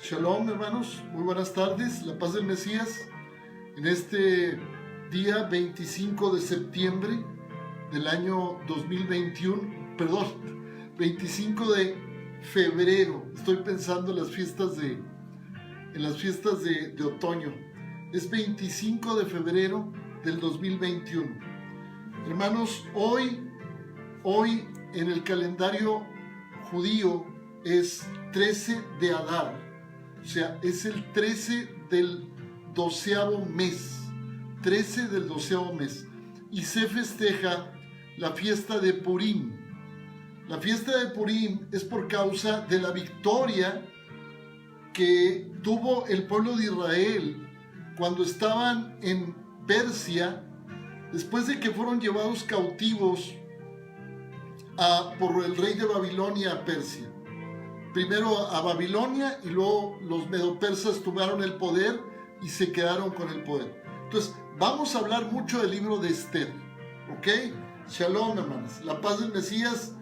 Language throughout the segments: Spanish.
Shalom, hermanos, muy buenas tardes, la paz del Mesías, en este día 25 de septiembre del año 2021, 25 de febrero, estoy pensando en las fiestas de otoño, es 25 de febrero del 2021. Hermanos, hoy en el calendario judío es 13 de Adar. O sea, es el 13 del 12º mes. 13 del 12º mes. Y se festeja la fiesta de Purim. La fiesta de Purim es por causa de la victoria que tuvo el pueblo de Israel cuando estaban en Persia, después de que fueron llevados cautivos por el rey de Babilonia a Persia. Primero a Babilonia y luego los medopersas tomaron el poder y se quedaron con el poder. Entonces, vamos a hablar mucho del libro de Esther, ¿ok? Shalom, hermanos, la paz del Mesías.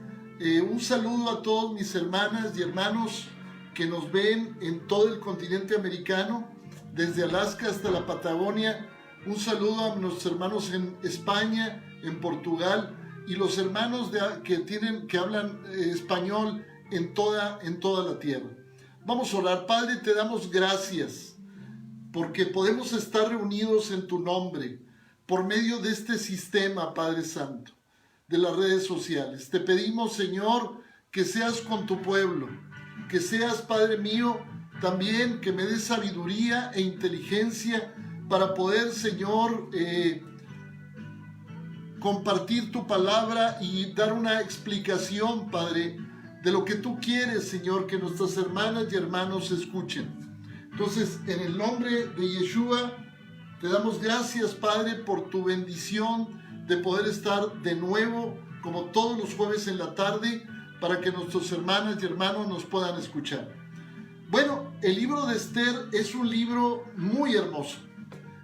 Un saludo a todos mis hermanas y hermanos que nos ven en todo el continente americano, desde Alaska hasta la Patagonia. Un saludo a nuestros hermanos en España, en Portugal, y los hermanos que hablan español en toda la tierra. Vamos a orar. Padre, te damos gracias porque podemos estar reunidos en tu nombre por medio de este sistema, Padre Santo, de las redes sociales. Te pedimos, Señor, que seas con tu pueblo, que seas, Padre mío, también que me des sabiduría e inteligencia para poder, Señor, compartir tu palabra y dar una explicación, Padre, de lo que tú quieres, Señor, que nuestras hermanas y hermanos escuchen. Entonces, en el nombre de Yeshua, te damos gracias, Padre, por tu bendición de poder estar de nuevo, como todos los jueves en la tarde, para que nuestras hermanas y hermanos nos puedan escuchar. Bueno, el libro de Esther es un libro muy hermoso.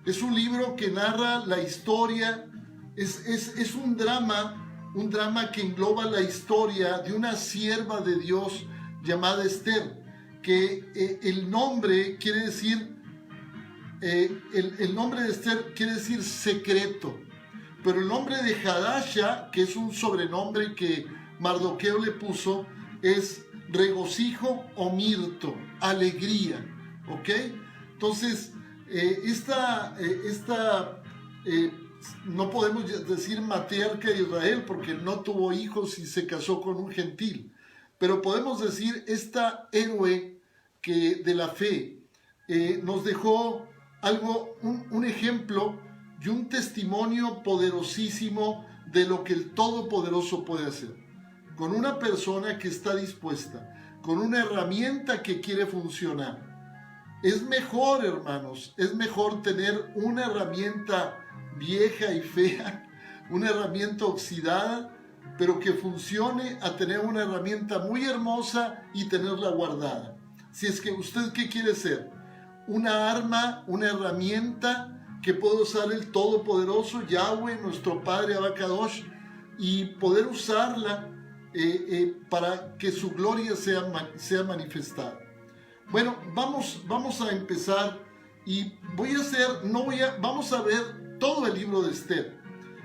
Es un libro que narra la historia, es un drama que engloba la historia de una sierva de Dios llamada Esther, que el nombre quiere decir, el nombre de Esther quiere decir secreto, pero el nombre de Hadasha, que es un sobrenombre que Mardoqueo le puso, es regocijo o mirto, alegría, ¿ok? Entonces, no podemos decir matriarca de Israel porque no tuvo hijos y se casó con un gentil, pero podemos decir esta héroe de la fe nos dejó un ejemplo y un testimonio poderosísimo de lo que el Todopoderoso puede hacer con una persona que está dispuesta, con una herramienta que quiere funcionar. Es mejor, hermanos, es mejor tener una herramienta vieja y fea, una herramienta oxidada, pero que funcione, a tener una herramienta muy hermosa y tenerla guardada. Si es que usted, ¿qué quiere ser? Una arma, una herramienta que puede usar el Todopoderoso, Yahweh, nuestro Padre Abacadosh, y poder usarla para que su gloria sea manifestada. Bueno, vamos a empezar y vamos a ver todo el libro de Esther.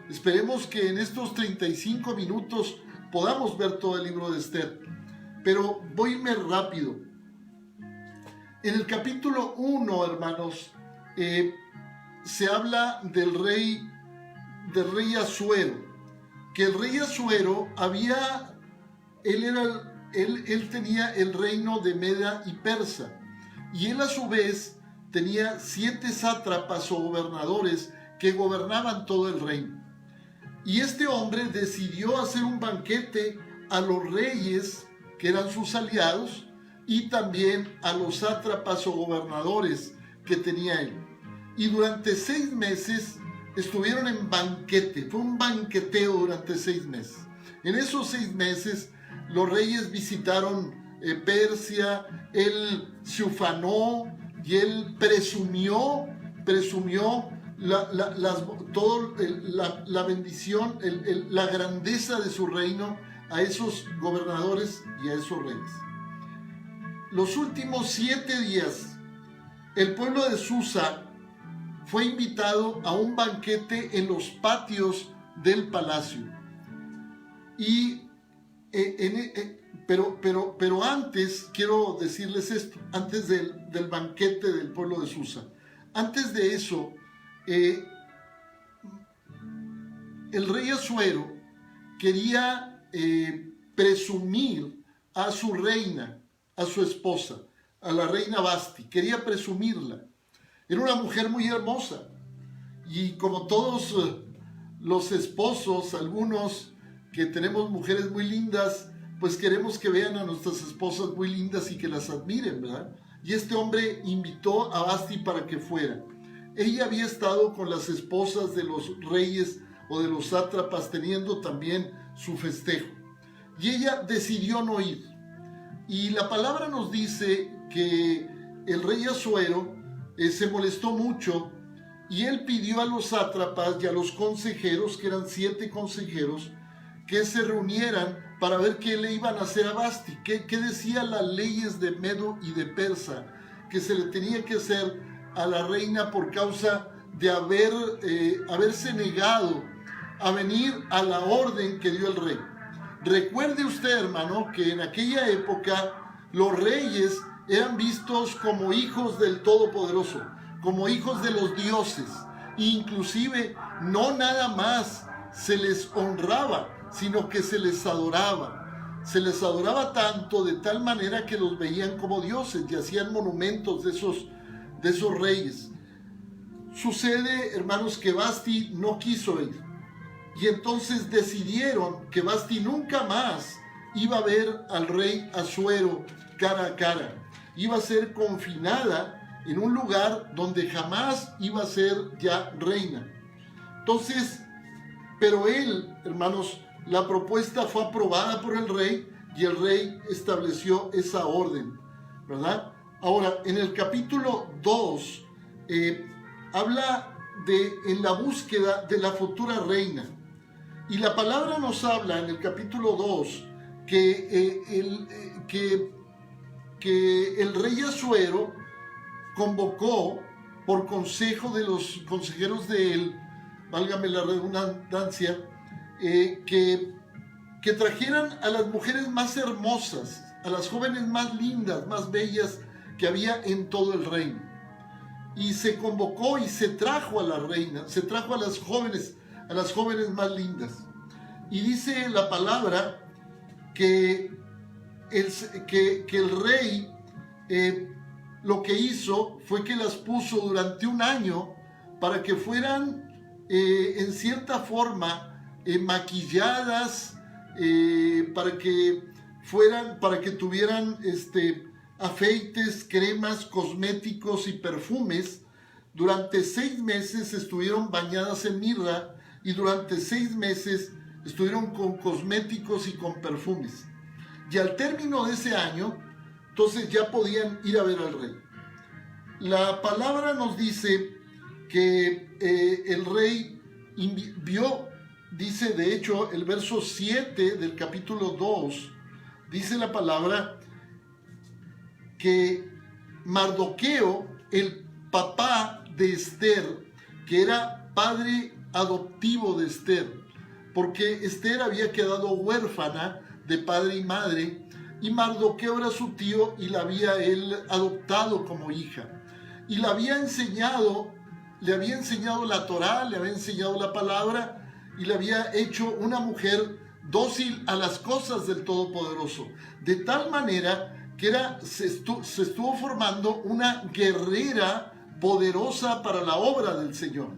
Esperemos que en estos 35 minutos podamos ver todo el libro de Esther, pero voy a irme rápido. En el capítulo 1, hermanos, se habla del rey Asuero, que el rey Asuero él tenía el reino de Meda y Persa, y él a su vez tenía 7 sátrapas o gobernadores que gobernaban todo el reino. Y este hombre decidió hacer un banquete a los reyes que eran sus aliados y también a los sátrapas o gobernadores que tenía él. Y durante 6 meses estuvieron en banquete, fue un banqueteo durante 6 meses. En esos 6 meses los reyes visitaron Persia, él se ufanó y él presumió la bendición, la grandeza de su reino a esos gobernadores y a esos reyes. los últimos 7 días, el pueblo de Susa fue invitado a un banquete en los patios del palacio. Pero antes, quiero decirles esto, antes del banquete del pueblo de Susa, antes de eso, el rey Asuero quería presumir a su reina, a su esposa, a la reina Vasti, quería presumirla. Era una mujer muy hermosa y como todos los esposos, algunos que tenemos mujeres muy lindas, pues queremos que vean a nuestras esposas muy lindas y que las admiren, ¿verdad? Y este hombre invitó a Vasti para que fuera. Ella había estado con las esposas de los reyes o de los sátrapas teniendo también su festejo. Y ella decidió no ir. Y la palabra nos dice que el rey Asuero se molestó mucho y él pidió a los sátrapas y a los consejeros, que eran 7 consejeros, que se reunieran para ver qué le iban a hacer a Vasti, qué decían las leyes de Medo y de Persa, que se le tenía que hacer a la reina por causa de haberse negado a venir a la orden que dio el rey. Recuerde usted, hermano, que en aquella época los reyes eran vistos como hijos del Todopoderoso, como hijos de los dioses. Inclusive no nada más se les honraba, sino que se les adoraba. Se les adoraba tanto, de tal manera que los veían como dioses y hacían monumentos de esos reyes. Sucede, hermanos, que Vasti no quiso ir. Y entonces decidieron que Vasti nunca más iba a ver al rey Asuero cara a cara. Iba a ser confinada en un lugar donde jamás iba a ser ya reina. Entonces, pero él, hermanos, la propuesta fue aprobada por el rey y el rey estableció esa orden, ¿verdad? Ahora, en el capítulo 2, habla en la búsqueda de la futura reina. Y la palabra nos habla en el capítulo 2 que el rey Asuero convocó por consejo de los consejeros de él, válgame la redundancia, que trajeran a las mujeres más hermosas, a las jóvenes más lindas, más bellas que había en todo el reino. Y se convocó y se trajo a la reina, se trajo a las jóvenes más lindas. Y dice la palabra que el rey lo que hizo fue que las puso durante un año para que fueran en cierta forma maquilladas, para que tuvieran afeites, cremas, cosméticos y perfumes. Durante 6 meses estuvieron bañadas en mirra y durante 6 meses estuvieron con cosméticos y con perfumes. Y al término de ese año, entonces ya podían ir a ver al rey. La palabra nos dice que el rey vio, dice de hecho el verso 7 del capítulo 2, dice la palabra que Mardoqueo, el papá de Esther, que era padre adoptivo de Esther, porque Esther había quedado huérfana de padre y madre, y Mardoqueo era su tío y la había él adoptado como hija. Y le había enseñado la Torá, le había enseñado la palabra y le había hecho una mujer dócil a las cosas del Todopoderoso. De tal manera que se estuvo formando una guerrera poderosa para la obra del Señor.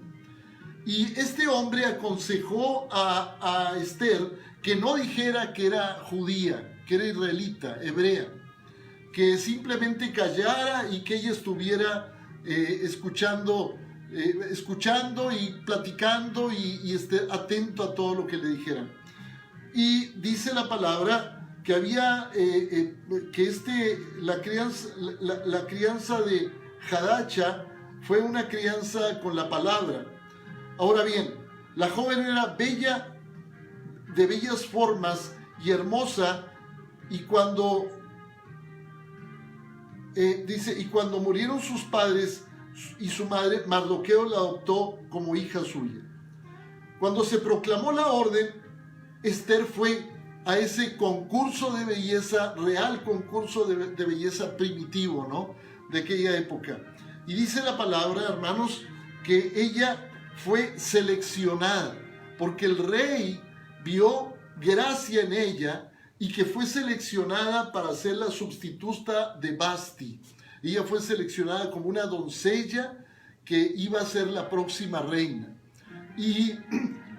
Y este hombre aconsejó a Esther que no dijera que era judía, que era israelita, hebrea, que simplemente callara y que ella estuviera escuchando y platicando y esté atento a todo lo que le dijeran. Y dice la palabra que había la crianza de Jadacha fue una crianza con la palabra. Ahora bien, la joven era bella, de bellas formas y hermosa, y cuando dice, y cuando murieron sus padres y su madre, Mardoqueo la adoptó como hija suya. Cuando se proclamó la orden, Esther fue a ese concurso de belleza, real concurso de belleza primitivo, ¿no?, de aquella época. Y dice la palabra, hermanos, que ella fue seleccionada, porque el rey vio gracia en ella y que fue seleccionada para ser la sustituta de Vasti. Ella fue seleccionada como una doncella que iba a ser la próxima reina. Y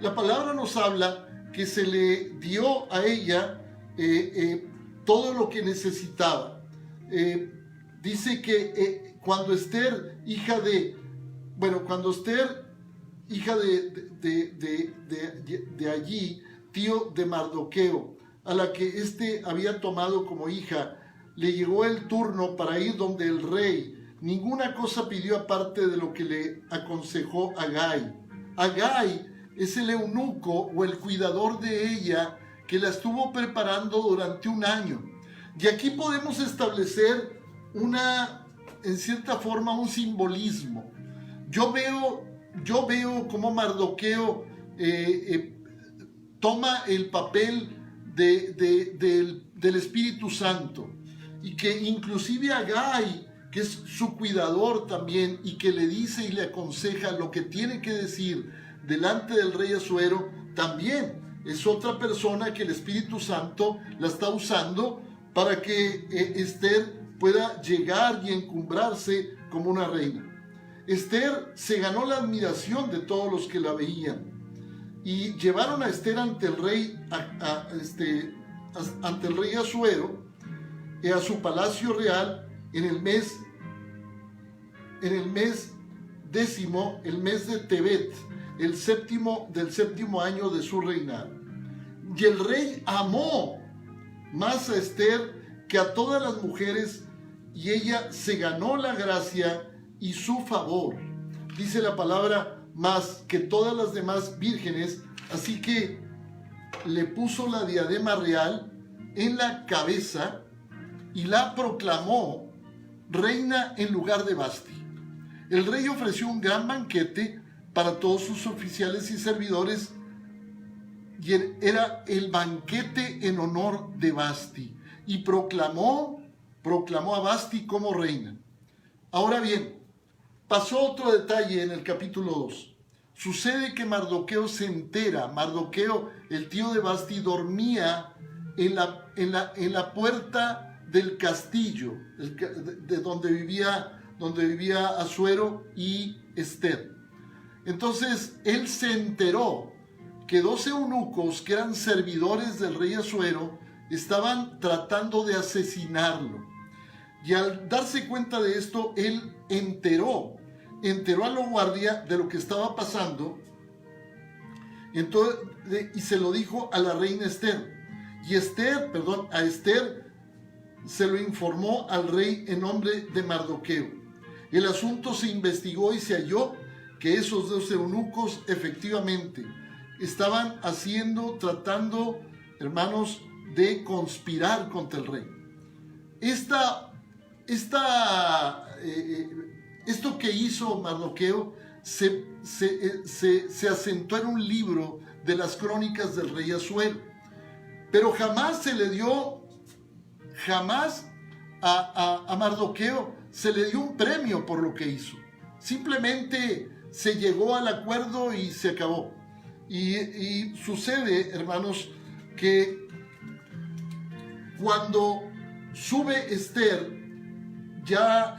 la palabra nos habla que se le dio a ella todo lo que necesitaba. Dice que cuando Esther, hija de allí, tío de Mardoqueo, a la que éste había tomado como hija, le llegó el turno para ir donde el rey. Ninguna cosa pidió aparte de lo que le aconsejó Agai. Agai es el eunuco o el cuidador de ella que la estuvo preparando durante un año. Y aquí podemos establecer en cierta forma, un simbolismo. Yo veo cómo Mardoqueo toma el papel del Espíritu Santo, y que inclusive Agai, que es su cuidador también, y que le dice y le aconseja lo que tiene que decir delante del rey Asuero, también es otra persona que el Espíritu Santo la está usando para que Esther pueda llegar y encumbrarse como una reina. Esther se ganó la admiración de todos los que la veían, y llevaron a Esther ante el rey Asuero, a su palacio real en el mes 10, el mes de Tebet, del séptimo año de su reinado. Y el rey amó más a Esther que a todas las mujeres, y ella se ganó la gracia y su favor. Dice la palabra, más que todas las demás vírgenes, así que le puso la diadema real en la cabeza y la proclamó reina en lugar de Vasti. El rey ofreció un gran banquete para todos sus oficiales y servidores, y era el banquete en honor de Vasti, y proclamó a Vasti como reina. Ahora bien, pasó otro detalle en el capítulo 2. Sucede que Mardoqueo se entera. Mardoqueo, el tío de Vasti, dormía en la puerta del castillo, de donde vivía Asuero y Esther. Entonces él se enteró que 12 eunucos, que eran servidores del rey Asuero, estaban tratando de asesinarlo. Y al darse cuenta de esto, él enteró a la guardia de lo que estaba pasando, y se lo dijo a la reina Esther. Y a Esther se lo informó al rey en nombre de Mardoqueo. El asunto se investigó y se halló que esos 12 eunucos efectivamente estaban tratando, hermanos, de conspirar contra el rey. Esto que hizo Mardoqueo se asentó en un libro de las crónicas del rey Asuero, pero jamás a Mardoqueo se le dio un premio por lo que hizo. Simplemente se llegó al acuerdo y se acabó. Y sucede, hermanos, que cuando sube Esther ya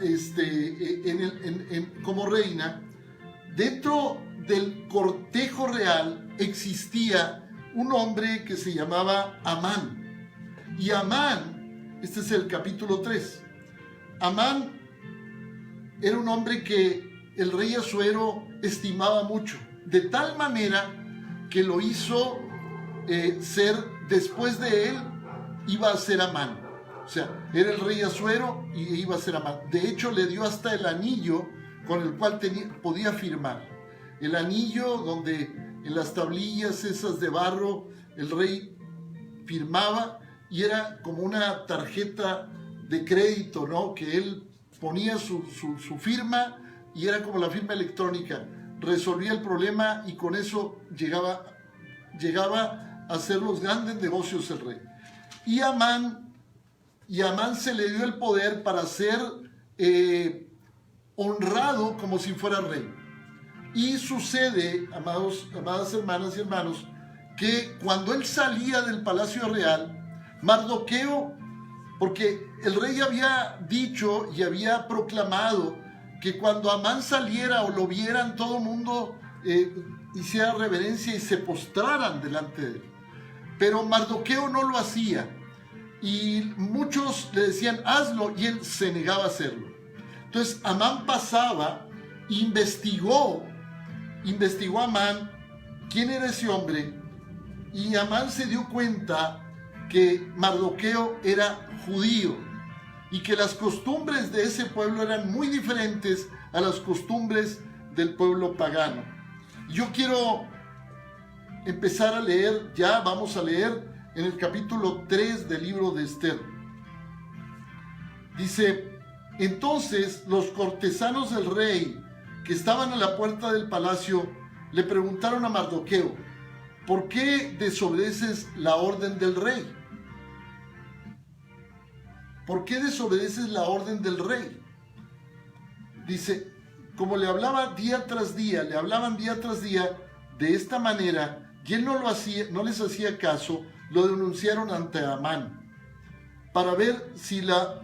como reina, dentro del cortejo real existía un hombre que se llamaba Amán. Y Amán, este es el capítulo 3, Amán era un hombre que el rey Asuero estimaba mucho, de tal manera que lo hizo después de él, iba a ser Amán. O sea, era el rey Asuero y iba a ser Amán. De hecho, le dio hasta el anillo con el cual podía firmar. El anillo donde en las tablillas esas de barro el rey firmaba, y era como una tarjeta de crédito, ¿no?, que él ponía su firma y era como la firma electrónica. Resolvía el problema y con eso llegaba a hacer los grandes negocios el rey. Y a Amán se le dio el poder para ser honrado como si fuera rey. Y sucede, amadas hermanas y hermanos, que cuando él salía del palacio real, Mardoqueo, porque el rey había dicho y había proclamado que cuando Amán saliera o lo vieran, todo el mundo hiciera reverencia y se postraran delante de él. Pero Mardoqueo no lo hacía y muchos le decían hazlo y él se negaba a hacerlo. Entonces Amán pasaba, investigó a Amán quién era ese hombre, y Amán se dio cuenta que Mardoqueo era judío y que las costumbres de ese pueblo eran muy diferentes a las costumbres del pueblo pagano. Yo quiero empezar a leer, ya vamos a leer en el capítulo 3 del libro de Esther. Dice: entonces los cortesanos del rey que estaban a la puerta del palacio le preguntaron a Mardoqueo: ¿por qué desobedeces la orden del rey? ¿Por qué desobedeces la orden del rey? Dice, como le hablaban día tras día de esta manera, y él no les hacía caso, lo denunciaron ante Amán para ver si la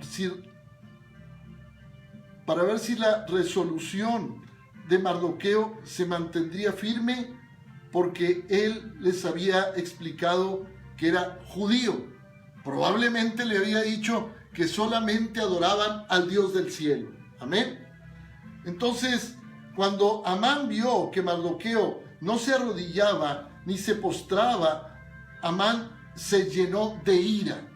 resolución de Mardoqueo se mantendría firme, porque él les había explicado que era judío. Probablemente le había dicho que solamente adoraban al Dios del cielo. Amén. Entonces, cuando Amán vio que Mardoqueo no se arrodillaba ni se postraba, Amán se llenó de ira.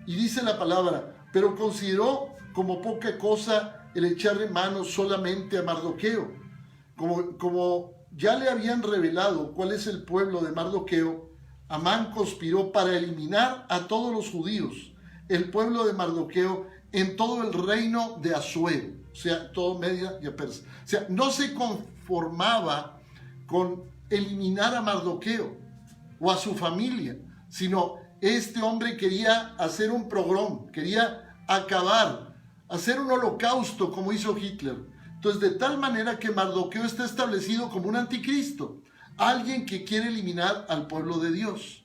Y dice la palabra: pero consideró como poca cosa el echarle mano solamente a Mardoqueo. Como ya le habían revelado cuál es el pueblo de Mardoqueo, Amán conspiró para eliminar a todos los judíos, el pueblo de Mardoqueo, en todo el reino de Asuero, o sea, todo Media y Persia. O sea, no se conformaba con eliminar a Mardoqueo o a su familia, sino este hombre quería hacer un pogrom, quería acabar, hacer un holocausto como hizo Hitler. Entonces, de tal manera que Mardoqueo está establecido como un anticristo, alguien que quiere eliminar al pueblo de Dios.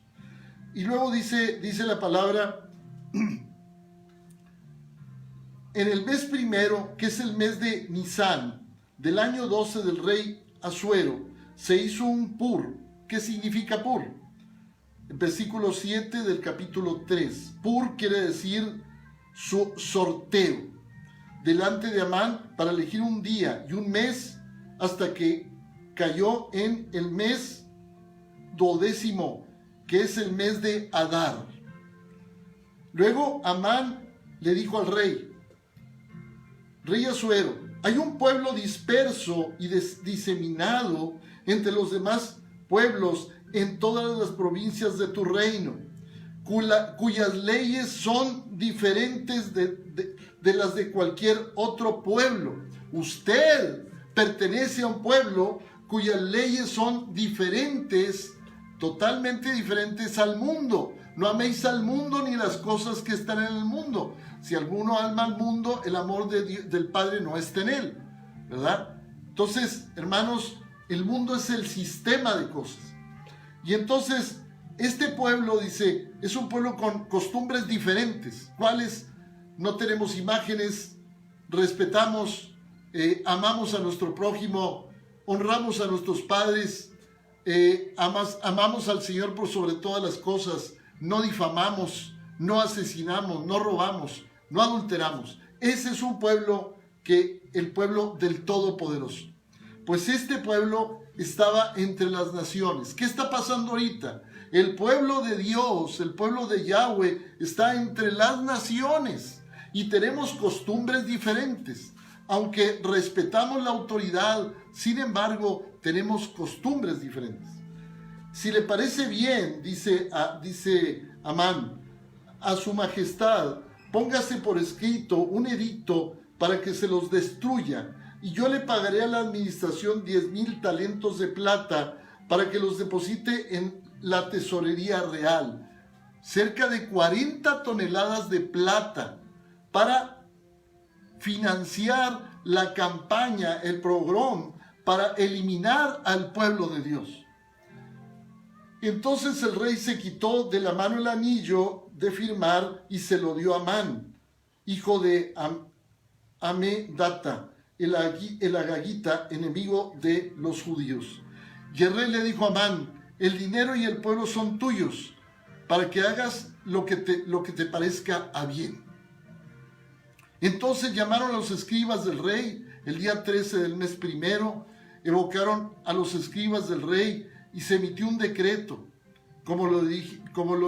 Y luego dice la palabra: en el mes primero, que es el mes de Nisán, del año 12 del rey Asuero, se hizo un pur. ¿Qué significa pur? El versículo 7 del capítulo 3. Pur quiere decir su sorteo delante de Amán para elegir un día y un mes, hasta que cayó en el mes 12º, que es el mes de Adar. Luego Amán le dijo al rey Asuero: hay un pueblo disperso y diseminado entre los demás pueblos en todas las provincias de tu reino, cuyas leyes son diferentes de las de cualquier otro pueblo. Usted pertenece a un pueblo cuyas leyes son diferentes, totalmente diferentes al mundo. No améis al mundo ni las cosas que están en el mundo. Si alguno ama al mundo, el amor del Padre no está en él, ¿verdad? Entonces, hermanos, el mundo es el sistema de cosas. Y entonces, este pueblo, dice, es un pueblo con costumbres diferentes. ¿Cuáles? No tenemos imágenes, respetamos, amamos a nuestro prójimo, honramos a nuestros padres, amamos al Señor por sobre todas las cosas, no difamamos, no asesinamos, no robamos, no adulteramos. Ese es un pueblo el pueblo del Todopoderoso. Pues este pueblo estaba entre las naciones. ¿Qué está pasando ahorita? El pueblo de Dios, el pueblo de Yahweh, está entre las naciones y tenemos costumbres diferentes. Aunque respetamos la autoridad, sin embargo, tenemos costumbres diferentes. Si le parece bien, dice Amán, a su majestad, póngase por escrito un edicto para que se los destruya, y yo le pagaré a la administración 10,000 talentos de plata para que los deposite en la tesorería real. Cerca de 40 toneladas de plata para financiar la campaña, el pogrom, para eliminar al pueblo de Dios. Entonces el rey se quitó de la mano el anillo de firmar y se lo dio a Amán, hijo de Amedata, el agagita, enemigo de los judíos. Y el rey le dijo a Amán: el dinero y el pueblo son tuyos, para que hagas lo que te parezca a bien. Entonces llamaron a los escribas del rey el día 13 del mes primero, evocaron a los escribas del rey y se emitió un decreto, como lo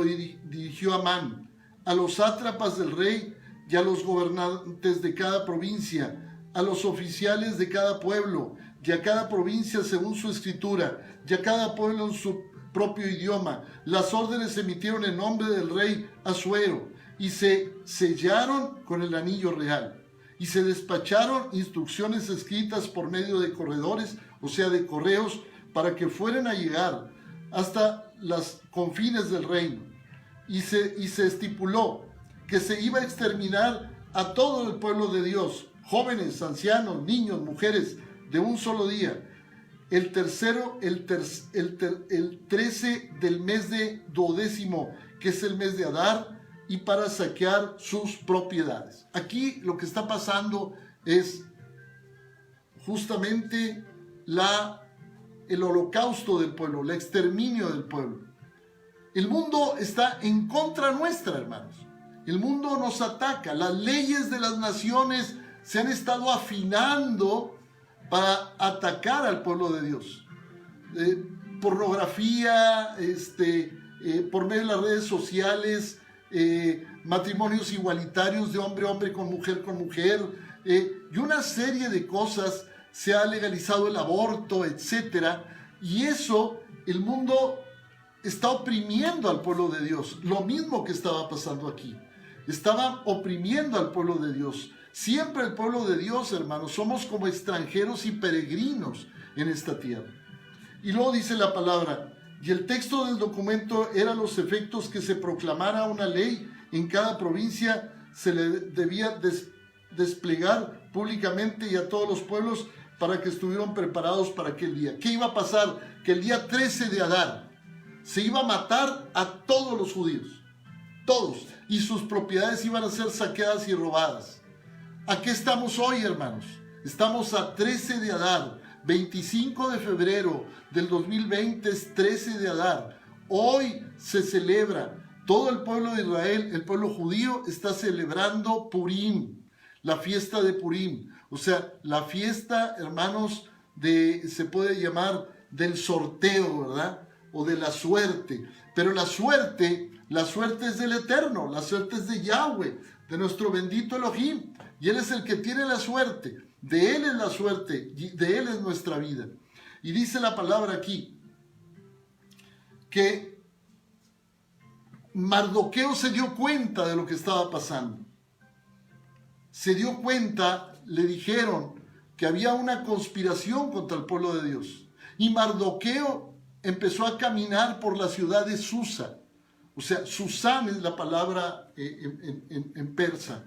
dirigió Amán, a los sátrapas del rey y a los gobernantes de cada provincia, a los oficiales de cada pueblo, y a cada provincia según su escritura, y a cada pueblo en su propio idioma. Las órdenes se emitieron en nombre del rey Asuero, y se sellaron con el anillo real, y se despacharon instrucciones escritas por medio de corredores, o sea, de correos, para que fueran a llegar hasta las confines del reino. Y se estipuló que se iba a exterminar a todo el pueblo de Dios, jóvenes, ancianos, niños, mujeres, de un solo día. El 13 del mes de duodécimo, que es el mes de Adar, y para saquear sus propiedades. Aquí lo que está pasando es justamente el holocausto del pueblo, el exterminio del pueblo. El mundo está en contra nuestra, hermanos. El mundo nos ataca. Las leyes de las naciones se han estado afinando para atacar al pueblo de Dios. Pornografía, por medio de las redes sociales, matrimonios igualitarios de hombre a hombre con mujer, y una serie de cosas. Se ha legalizado el aborto, etcétera, y eso, el mundo está oprimiendo al pueblo de Dios. Lo mismo que estaba pasando aquí. Estaban oprimiendo al pueblo de Dios. Siempre el pueblo de Dios, hermanos, somos como extranjeros y peregrinos en esta tierra. Y luego dice la palabra: y el texto del documento era los efectos que se proclamara una ley en cada provincia, se le debía desplegar públicamente y a todos los pueblos para que estuvieran preparados para aquel día. ¿Qué iba a pasar? Que el día 13 de Adar se iba a matar a todos los judíos, todos, y sus propiedades iban a ser saqueadas y robadas. ¿A qué estamos hoy, hermanos? Estamos a 13 de Adar, 25 de febrero del 2020 es 13 de Adar. Hoy se celebra, todo el pueblo de Israel, el pueblo judío, está celebrando Purim, la fiesta de Purim. O sea, la fiesta, hermanos, se puede llamar del sorteo, ¿verdad? O de la suerte. Pero la suerte es del Eterno, la suerte es de Yahweh, de nuestro bendito Elohim. Y Él es el que tiene la suerte. De Él es la suerte, de Él es nuestra vida. Y dice la palabra aquí, que Mardoqueo se dio cuenta de lo que estaba pasando. Se dio cuenta, le dijeron que había una conspiración contra el pueblo de Dios. Y Mardoqueo empezó a caminar por la ciudad de Susa. O sea, Susán es la palabra en persa.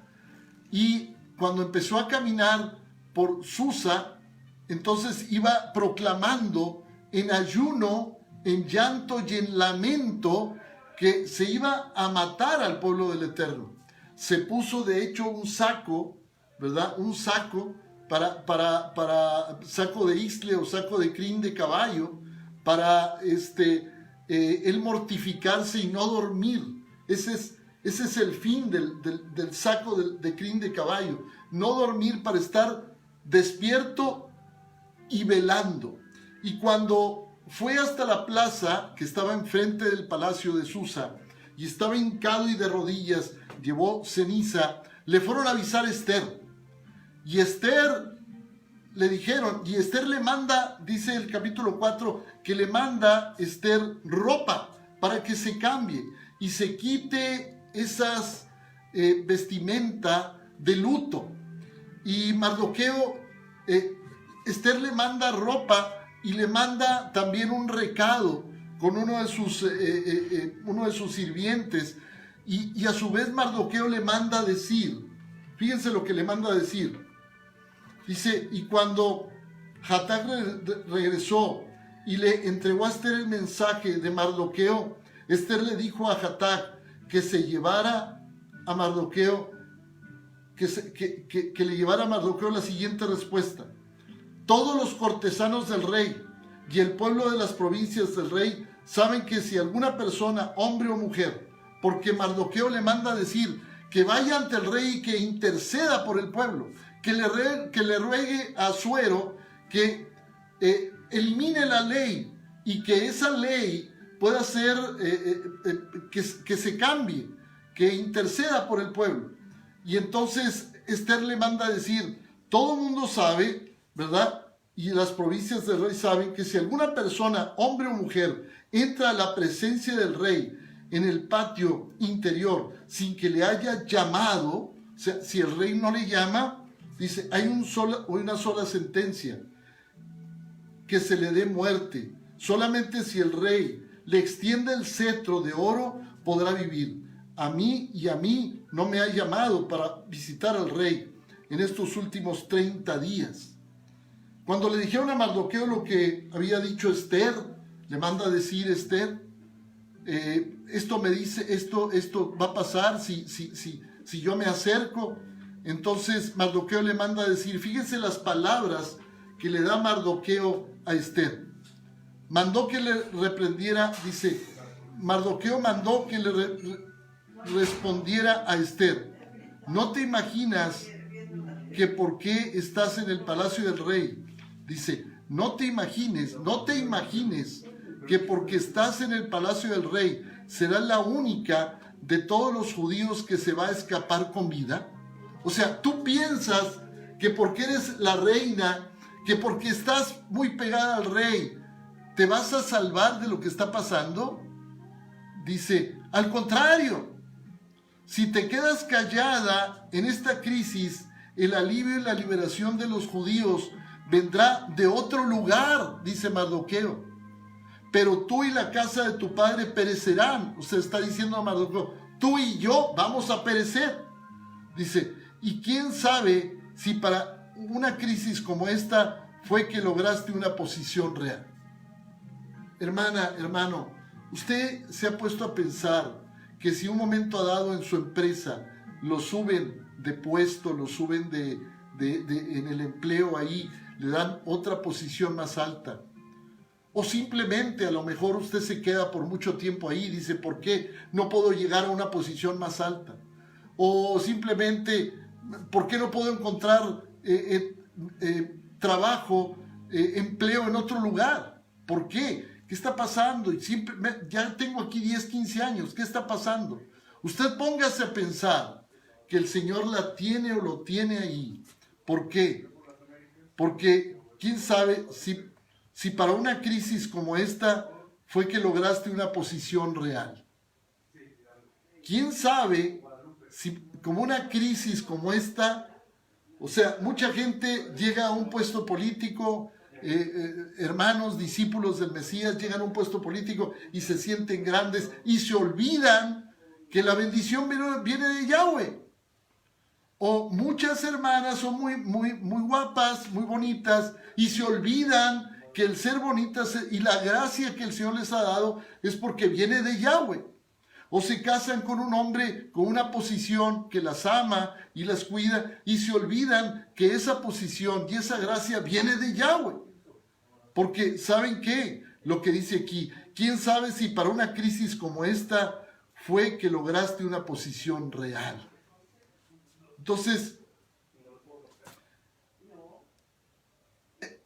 Y cuando empezó a caminar por Susa, entonces iba proclamando en ayuno, en llanto y en lamento que se iba a matar al pueblo del Eterno. Se puso de hecho un saco, ¿verdad? Un saco para saco de isle o saco de crin de caballo, para él mortificarse y no dormir. Ese es el fin del saco de crin de caballo. No dormir para estar despierto y velando. Y cuando fue hasta la plaza que estaba enfrente del palacio de Susa y estaba hincado y de rodillas, llevó ceniza, le fueron a avisar a Esther. Y Esther le dijeron, y Esther le manda, dice el capítulo 4, que le manda Esther ropa para que se cambie y se quite esas vestimenta de luto. Y Mardoqueo, Esther le manda ropa y le manda también un recado con uno de sus sirvientes. Y a su vez Mardoqueo le manda a decir, fíjense lo que le manda a decir. Dice, y cuando Hatac regresó y le entregó a Esther el mensaje de Mardoqueo, Esther le dijo a Hatac que se llevara a Mardoqueo, que le llevara a Mardoqueo la siguiente respuesta. Todos los cortesanos del rey y el pueblo de las provincias del rey saben que si alguna persona, hombre o mujer, porque Mardoqueo le manda a decir que vaya ante el rey y que interceda por el pueblo, que le ruegue a Asuero que elimine la ley y que esa ley pueda ser, que se cambie, que interceda por el pueblo. Y entonces Esther le manda a decir, todo el mundo sabe, ¿verdad? Y las provincias del rey saben que si alguna persona, hombre o mujer, entra a la presencia del rey en el patio interior sin que le haya llamado, o sea, si el rey no le llama, dice, hay una sola sentencia, que se le dé muerte. Solamente si el rey le extiende el cetro de oro, podrá vivir. A mí no me ha llamado para visitar al rey en estos últimos 30 días. Cuando le dijeron a Mardoqueo lo que había dicho Esther, le manda a decir Esther, esto me dice, esto va a pasar si yo me acerco. Entonces Mardoqueo le manda a decir, fíjense las palabras que le da Mardoqueo a Esther. Mandó que le reprendiera, dice, Mardoqueo mandó que le respondiera a Esther, no te imaginas que por qué estás en el palacio del rey. Dice, no te imagines que porque estás en el palacio del rey serás la única de todos los judíos que se va a escapar con vida. O sea, tú piensas que porque eres la reina, que porque estás muy pegada al rey, te vas a salvar de lo que está pasando. Dice, al contrario, si te quedas callada en esta crisis, el alivio y la liberación de los judíos vendrá de otro lugar, dice Mardoqueo. Pero tú y la casa de tu padre perecerán. O sea, está diciendo a Mardoqueo, tú y yo vamos a perecer. Dice, y quién sabe si para una crisis como esta fue que lograste una posición real. Hermana, hermano, usted se ha puesto a pensar que si un momento dado en su empresa lo suben de puesto, lo suben en el empleo ahí, le dan otra posición más alta. O simplemente a lo mejor usted se queda por mucho tiempo ahí y dice, ¿por qué no puedo llegar a una posición más alta? O simplemente, ¿por qué no puedo encontrar trabajo, empleo en otro lugar? ¿Por qué? ¿Qué está pasando? Y ya tengo aquí 10, 15 años, ¿qué está pasando? Usted póngase a pensar que el Señor la tiene o lo tiene ahí. ¿Por qué? Porque quién sabe si para una crisis como esta fue que lograste una posición real. ¿Quién sabe si como una crisis como esta, o sea, mucha gente llega a un puesto político, hermanos, discípulos del Mesías llegan a un puesto político y se sienten grandes y se olvidan que la bendición viene de Yahweh. O muchas hermanas son muy guapas, muy bonitas y se olvidan que el ser bonitas y la gracia que el Señor les ha dado es porque viene de Yahweh. O se casan con un hombre con una posición que las ama y las cuida y se olvidan que esa posición y esa gracia viene de Yahweh. Porque ¿saben qué? Lo que dice aquí, ¿quién sabe si para una crisis como esta fue que lograste una posición real? Entonces,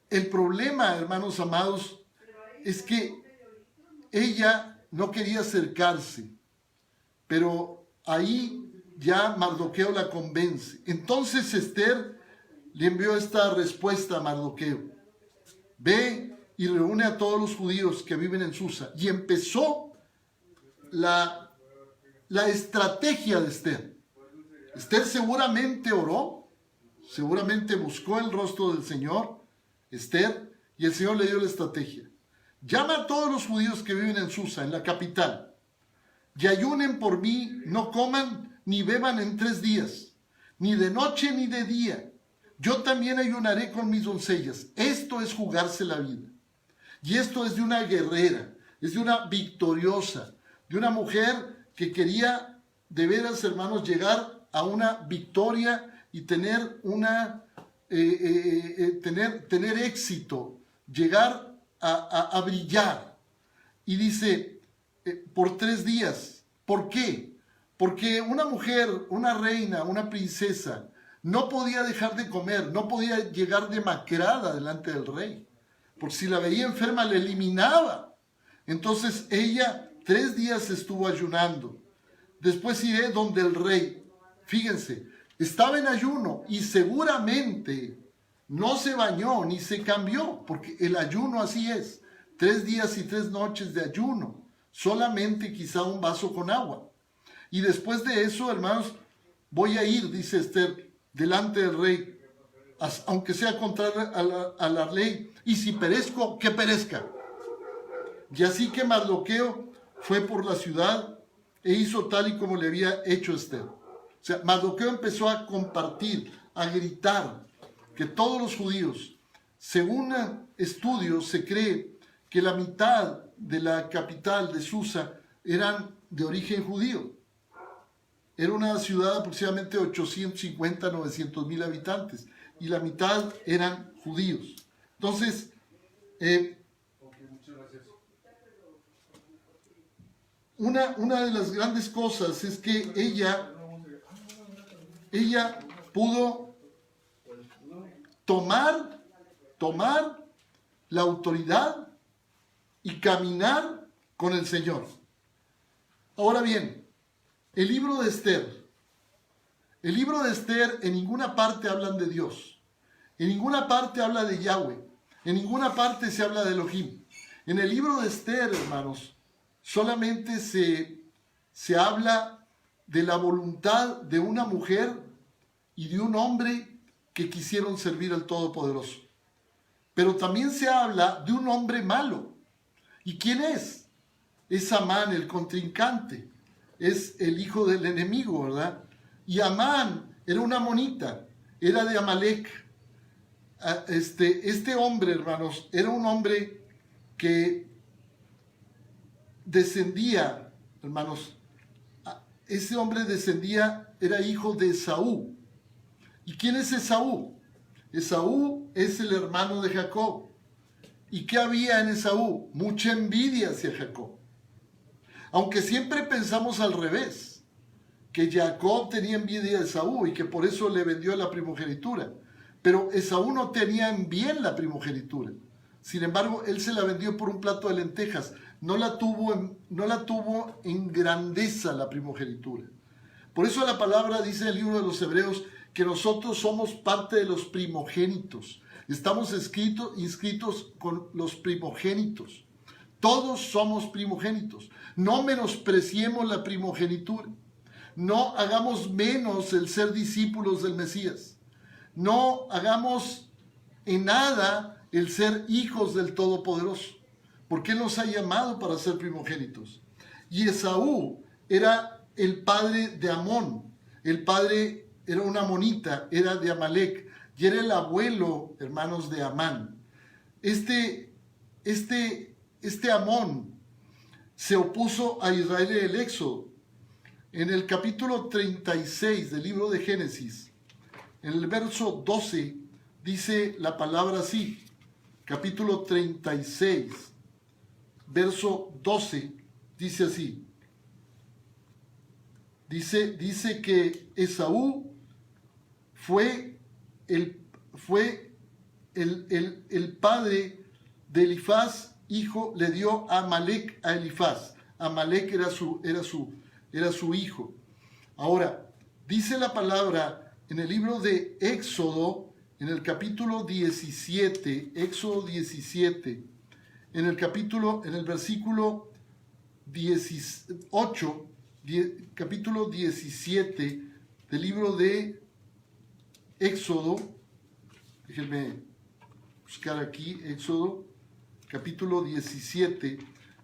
el problema, hermanos amados, es que ella no quería acercarse, pero ahí ya Mardoqueo la convence. Entonces Esther le envió esta respuesta a Mardoqueo. Ve y reúne a todos los judíos que viven en Susa. Y empezó la estrategia de Esther. Esther seguramente oró, seguramente buscó el rostro del Señor, Esther, y el Señor le dio la estrategia. Llama a todos los judíos que viven en Susa, en la capital, y ayunen por mí, no coman ni beban en 3 días, ni de noche ni de día. Yo también ayunaré con mis doncellas. Esto es jugarse la vida. Y esto es de una guerrera, es de una victoriosa, de una mujer que quería, de veras, hermanos, llegar a una victoria y tener tener éxito, llegar a brillar. Y dice, por 3 días. ¿Por qué? Porque una mujer, una reina, una princesa, no podía dejar de comer, no podía llegar demacrada delante del rey. Porque si la veía enferma, la eliminaba. Entonces ella 3 días estuvo ayunando. Después iré donde el rey. Fíjense, estaba en ayuno y seguramente no se bañó ni se cambió, porque el ayuno así es. 3 días y 3 noches de ayuno. Solamente quizá un vaso con agua. Y después de eso, hermanos, voy a ir, dice Esther, delante del rey, aunque sea contrario a la ley, y si perezco, que perezca. Y así que Mardoqueo fue por la ciudad e hizo tal y como le había hecho Esther. O sea, Mardoqueo empezó a compartir, a gritar que todos los judíos, según estudios, se cree que la mitad de la capital de Susa eran de origen judío. Era una ciudad de aproximadamente 850, 900 mil habitantes y la mitad eran judíos. Entonces, una de las grandes cosas es que ella pudo tomar la autoridad y caminar con el Señor. Ahora bien, el libro de Esther en ninguna parte hablan de Dios, en ninguna parte habla de Yahweh, en ninguna parte se habla de Elohim. En el libro de Esther, hermanos, solamente se habla de la voluntad de una mujer y de un hombre que quisieron servir al Todopoderoso. Pero también se habla de un hombre malo. ¿Y quién es? Es Amán, el contrincante. Es el hijo del enemigo, ¿verdad? Y Amán era una monita, era de Amalek. Este hombre, hermanos, era un hombre que descendía, hermanos, ese hombre descendía, era hijo de Esaú. ¿Y quién es Esaú? Esaú es el hermano de Jacob. ¿Y qué había en Esaú? Mucha envidia hacia Jacob. Aunque siempre pensamos al revés, que Jacob tenía envidia de Esaú y que por eso le vendió la primogenitura. Pero Esaú no tenía en bien la primogenitura. Sin embargo, él se la vendió por un plato de lentejas. No la tuvo en grandeza la primogenitura. Por eso la palabra dice en el libro de los Hebreos que nosotros somos parte de los primogénitos. Estamos inscritos con los primogénitos. Todos somos primogénitos. No menospreciemos la primogenitura. No hagamos menos el ser discípulos del Mesías. No hagamos en nada el ser hijos del Todopoderoso, porque Él nos ha llamado para ser primogénitos. Y Esaú era el padre de Amón. El padre era una amonita, era de Amalek, y era el abuelo, hermanos, de Amán. Este Amón se opuso a Israel en el Éxodo. En el capítulo 36 del libro de Génesis, en el verso 12, dice la palabra así. Capítulo 36, verso 12, dice así. Dice que Esaú fue el padre de Elifaz, hijo, le dio a Amalek a Elifaz. Amalek era su hijo. Ahora, dice la palabra en el libro de Éxodo, en el capítulo 17, Éxodo 17, en el versículo 18, capítulo 17, del libro de Éxodo. Déjenme buscar aquí, Éxodo, capítulo 17,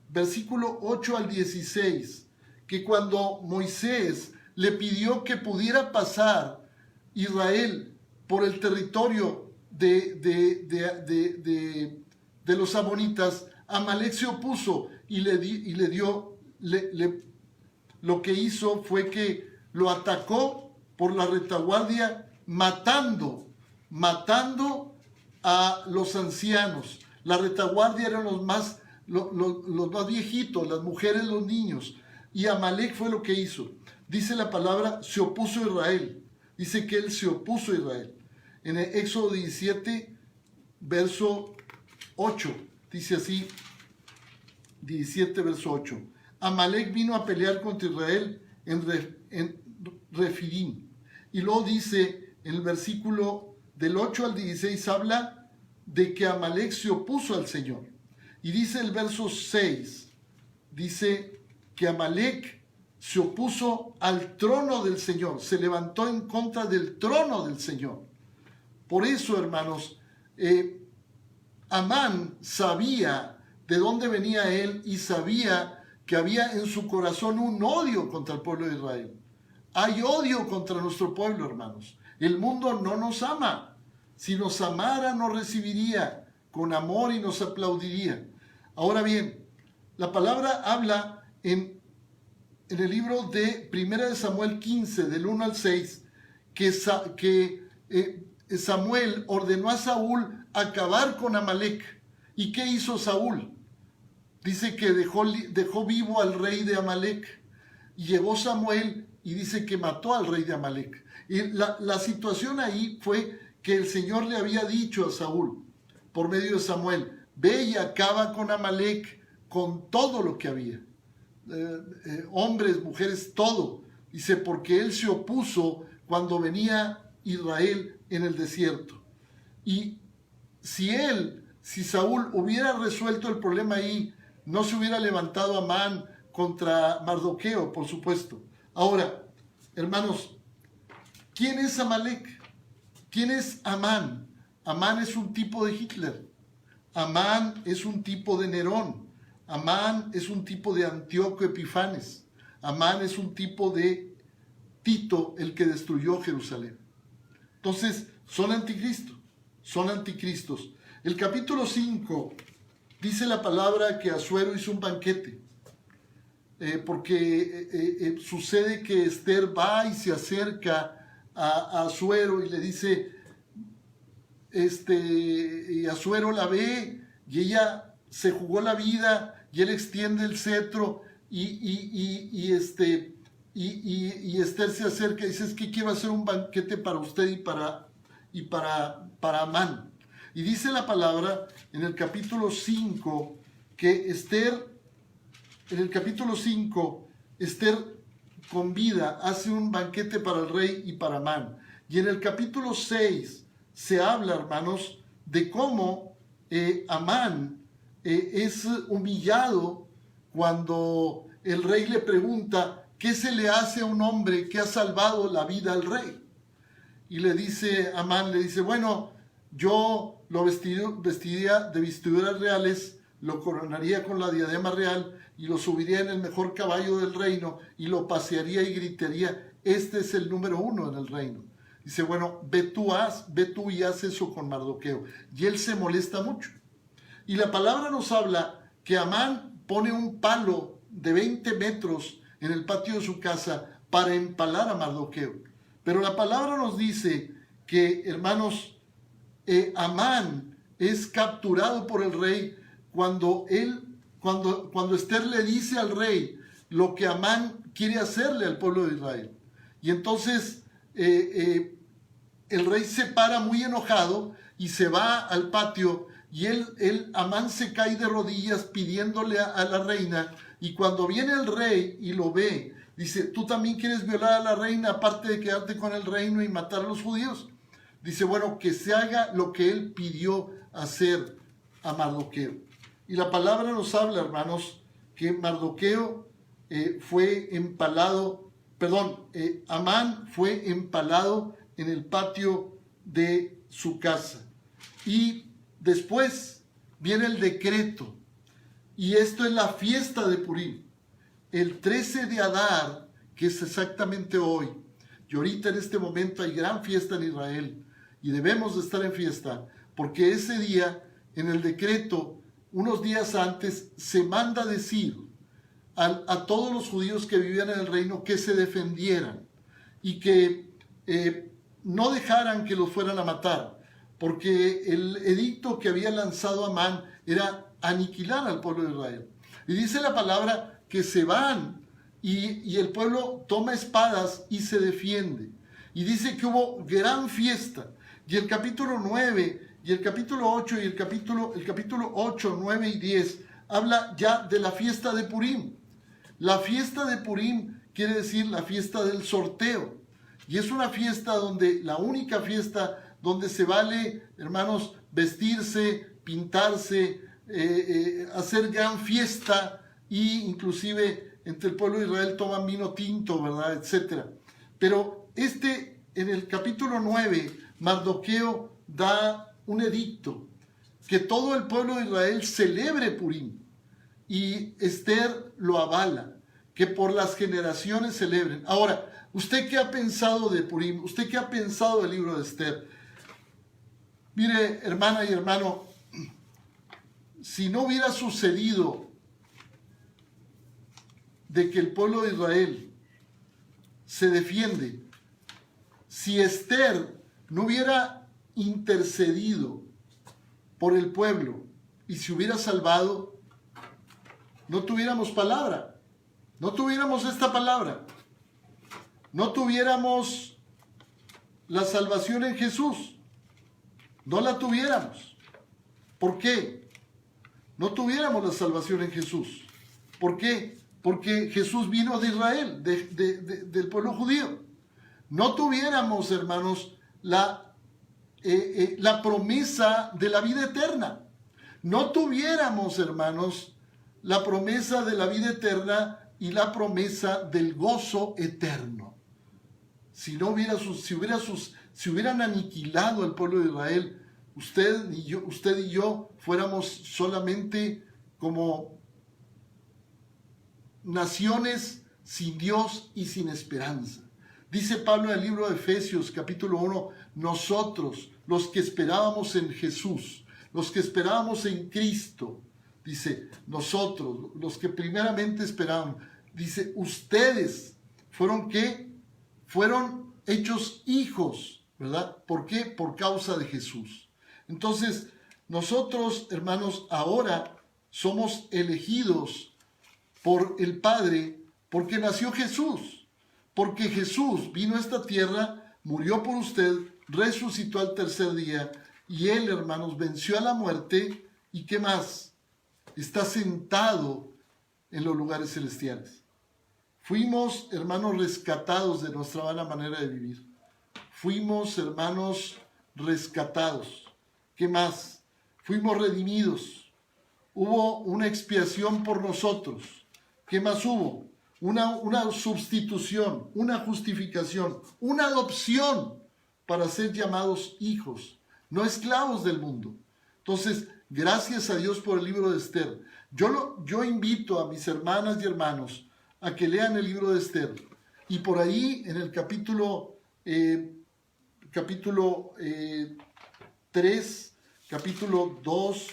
versículo 8 al 16, que cuando Moisés le pidió que pudiera pasar Israel por el territorio de los amonitas, Amalek se opuso y lo que hizo fue que lo atacó por la retaguardia, matando a los ancianos. La retaguardia eran los más viejitos, las mujeres, los niños. Y Amalek fue lo que hizo. Dice la palabra, se opuso a Israel. Dice que él se opuso a Israel. En el Éxodo 17, verso 8, dice así, 17, verso 8. Amalek vino a pelear contra Israel en Refidim. Y luego dice, en el versículo del 8 al 16, habla de que Amalek se opuso al Señor. Y dice el verso 6, dice que Amalek se opuso al trono del Señor, se levantó en contra del trono del Señor. Por eso, hermanos, Amán sabía de dónde venía él y sabía que había en su corazón un odio contra el pueblo de Israel. Hay odio contra nuestro pueblo, hermanos. El mundo no nos ama. Si nos amara, nos recibiría con amor y nos aplaudiría. Ahora bien, la palabra habla en el libro de 1 Samuel 15, del 1 al 6, que Samuel ordenó a Saúl acabar con Amalek. ¿Y qué hizo Saúl? Dice que dejó vivo al rey de Amalek. Y llegó Samuel y dice que mató al rey de Amalek. Y la situación ahí fue que el Señor le había dicho a Saúl, por medio de Samuel, ve y acaba con Amalek, con todo lo que había. Hombres, mujeres, todo. Dice, porque él se opuso cuando venía Israel en el desierto. Y si Saúl hubiera resuelto el problema ahí, no se hubiera levantado Amán contra Mardoqueo, por supuesto. Ahora, hermanos, ¿quién es Amalek? ¿Quién es Amán? Amán es un tipo de Hitler. Amán es un tipo de Nerón. Amán es un tipo de Antíoco Epifanes. Amán es un tipo de Tito, el que destruyó Jerusalén. Entonces, son anticristos. El capítulo 5 dice la palabra que Asuero hizo un banquete, porque sucede que Esther va y se acerca a Asuero y le dice, y Asuero la ve y ella se jugó la vida y él extiende el cetro y Esther se acerca y dice, es que quiero hacer un banquete para usted y para Amán. Y dice la palabra en el capítulo 5 que Esther convida, hace un banquete para el rey y para Amán. Y en el capítulo 6 se habla, hermanos, de cómo Amán es humillado cuando el rey le pregunta qué se le hace a un hombre que ha salvado la vida al rey. Y Amán le dice, bueno, yo lo vestiría de vestiduras reales, lo coronaría con la diadema real y lo subiría en el mejor caballo del reino y lo pasearía y gritaría, este es el número 1 en el reino. Dice, bueno, ve tú y haz eso con Mardoqueo. Y él se molesta mucho. Y la palabra nos habla que Amán pone un palo de 20 metros en el patio de su casa para empalar a Mardoqueo. Pero la palabra nos dice que, hermanos, Amán es capturado por el rey cuando Esther le dice al rey lo que Amán quiere hacerle al pueblo de Israel. Y entonces el rey se para muy enojado y se va al patio y Amán se cae de rodillas pidiéndole a la reina, y cuando viene el rey y lo ve, dice, ¿tú también quieres violar a la reina aparte de quedarte con el reino y matar a los judíos? Dice, bueno, que se haga lo que él pidió hacer a Mardoqueo. Y la palabra nos habla, hermanos, que Mardoqueo fue empalado Amán fue empalado en el patio de su casa. Y después viene el decreto. Y esto es la fiesta de Purim. El 13 de Adar, que es exactamente hoy. Y ahorita en este momento hay gran fiesta en Israel. Y debemos de estar en fiesta. Porque ese día, en el decreto, unos días antes, se manda decir a todos los judíos que vivían en el reino que se defendieran y que no dejaran que los fueran a matar, porque el edicto que había lanzado Amán era aniquilar al pueblo de Israel. Y dice la palabra que se van y el pueblo toma espadas y se defiende. Y dice que hubo gran fiesta. Y el capítulo 9 y el capítulo 8 y el capítulo 8, 9 y 10 habla ya de la fiesta de Purim. La fiesta de Purim quiere decir la fiesta del sorteo. Y es una fiesta donde, la única fiesta donde se vale, hermanos, vestirse, pintarse, hacer gran fiesta, y inclusive entre el pueblo de Israel toman vino tinto, ¿verdad? Etcétera. Pero en el capítulo 9, Mardoqueo da un edicto que todo el pueblo de Israel celebre Purim. Y Esther lo avala, que por las generaciones celebren. Ahora, ¿usted qué ha pensado de Purim? ¿Usted qué ha pensado del libro de Esther? Mire, hermana y hermano, si no hubiera sucedido de que el pueblo de Israel se defiende, si Esther no hubiera intercedido por el pueblo y se hubiera salvado, no tuviéramos palabra, no tuviéramos esta palabra, no tuviéramos la salvación en Jesús, no la tuviéramos. ¿Por qué? No tuviéramos la salvación en Jesús. ¿Por qué? Porque Jesús vino de Israel, del pueblo judío. No tuviéramos, hermanos, la promesa de la vida eterna. No tuviéramos, hermanos, la promesa de la vida eterna y la promesa del gozo eterno. Si hubieran aniquilado al pueblo de Israel, usted y yo fuéramos solamente como naciones sin Dios y sin esperanza. Dice Pablo en el libro de Efesios, capítulo 1, nosotros, los que esperábamos en Jesús, los que esperábamos en Cristo, dice, nosotros, los que primeramente esperaban, dice, ustedes fueron ¿qué? Fueron hechos hijos, ¿verdad? ¿Por qué? Por causa de Jesús. Entonces, nosotros, hermanos, ahora somos elegidos por el Padre porque nació Jesús. Porque Jesús vino a esta tierra, murió por usted, resucitó al tercer día, y Él, hermanos, venció a la muerte, ¿y qué más? Está sentado en los lugares celestiales. Fuimos, hermanos, rescatados de nuestra vana manera de vivir. Fuimos, hermanos, rescatados. ¿Qué más? Fuimos redimidos. Hubo una expiación por nosotros. ¿Qué más hubo? Una sustitución, una justificación, una adopción para ser llamados hijos, no esclavos del mundo. Entonces, gracias a Dios por el libro de Esther. Yo invito a mis hermanas y hermanos a que lean el libro de Esther. Y por ahí, en el capítulo 3, capítulo 2,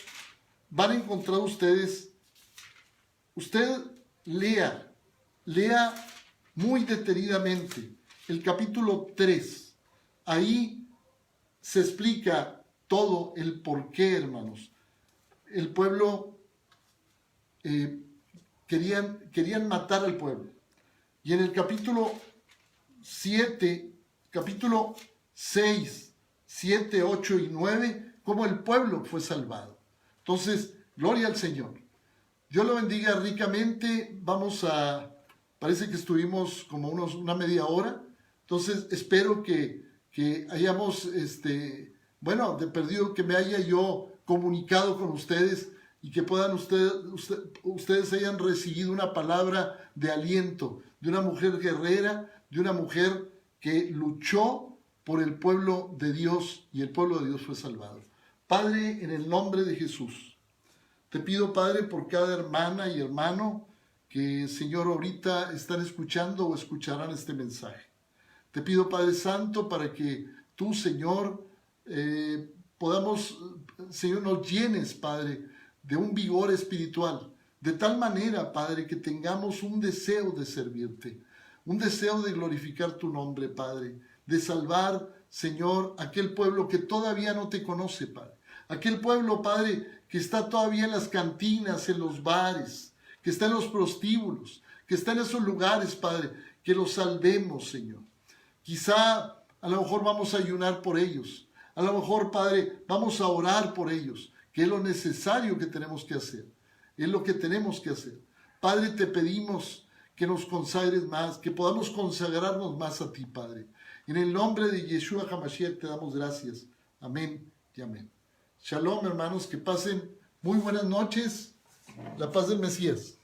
van a encontrar usted lea muy detenidamente el capítulo 3. Ahí se explica todo el porqué, hermanos. El pueblo querían matar al pueblo. Y en el capítulo 7, capítulo 6, 7, 8 y 9, cómo el pueblo fue salvado. Entonces, gloria al Señor. Dios lo bendiga ricamente. Parece que estuvimos como una media hora. Entonces, espero que hayamos, que me haya yo comunicado con ustedes y que puedan ustedes hayan recibido una palabra de aliento, de una mujer guerrera, de una mujer que luchó por el pueblo de Dios y el pueblo de Dios fue salvado. Padre, en el nombre de Jesús, te pido, Padre, por cada hermana y hermano que, Señor, ahorita están escuchando o escucharán este mensaje. Te pido, Padre Santo, para que tú, Señor, podamos, Señor, nos llenes, Padre, de un vigor espiritual, de tal manera, Padre, que tengamos un deseo de servirte, un deseo de glorificar tu nombre, Padre, de salvar, Señor, aquel pueblo que todavía no te conoce, Padre. Aquel pueblo, Padre, que está todavía en las cantinas, en los bares, que está en los prostíbulos, que está en esos lugares, Padre, que los salvemos, Señor. Quizá a lo mejor vamos a ayunar por ellos. A lo mejor, Padre, vamos a orar por ellos, que es lo necesario que tenemos que hacer. Es lo que tenemos que hacer. Padre, te pedimos que nos consagres más, que podamos consagrarnos más a ti, Padre. En el nombre de Yeshua HaMashiach te damos gracias. Amén y amén. Shalom, hermanos, que pasen muy buenas noches. La paz del Mesías.